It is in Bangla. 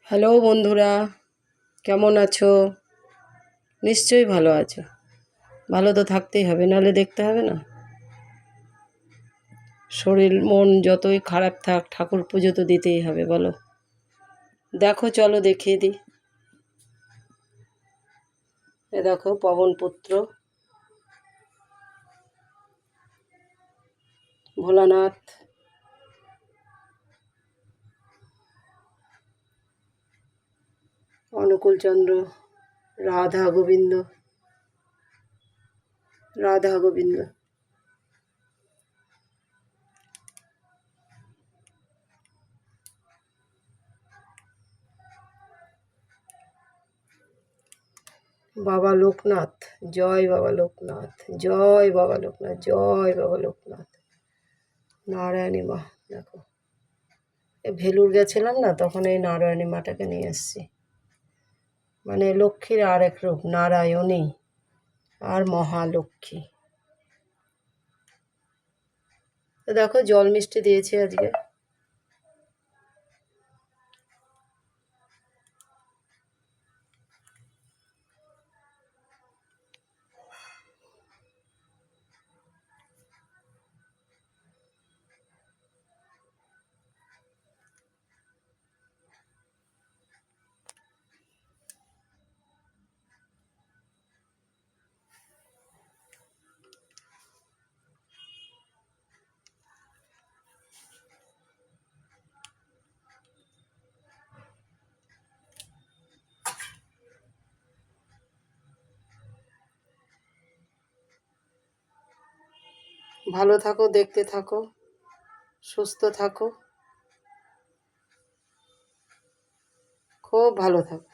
হ্যালো বন্ধুরা, কেমন আছো? নিশ্চয়ই ভালো আছো। ভালো তো থাকতেই হবে, নাহলে দেখতে হবে না। শরীর মন যতই খারাপ থাক, ঠাকুর পুজো তো দিতেই হবে, বলো। দেখো, চলো দেখিয়ে দিই। এ দেখো, পবনপুত্র, ভোলানাথ, অনুকূলচন্দ্র, রাধা গোবিন্দ, রাধা গোবিন্দ, বাবা লোকনাথ। জয় বাবা লোকনাথ, জয় বাবা লোকনাথ, জয় বাবা লোকনাথ। নারায়ণী মা, দেখো। ভেলুর গেছিলাম না, তখন এই নারায়ণী মাটাকে নিয়ে এসেছি। মানে লক্ষ্মীর আর এক রূপ, নারায়ণী আর মহালক্ষ্মী। তো দেখো, জল মিষ্টি দিয়েছি আজকে। ভালো থাকো, দেখতে থাকো, সুস্থ থাকো, খুব ভালো থাকো।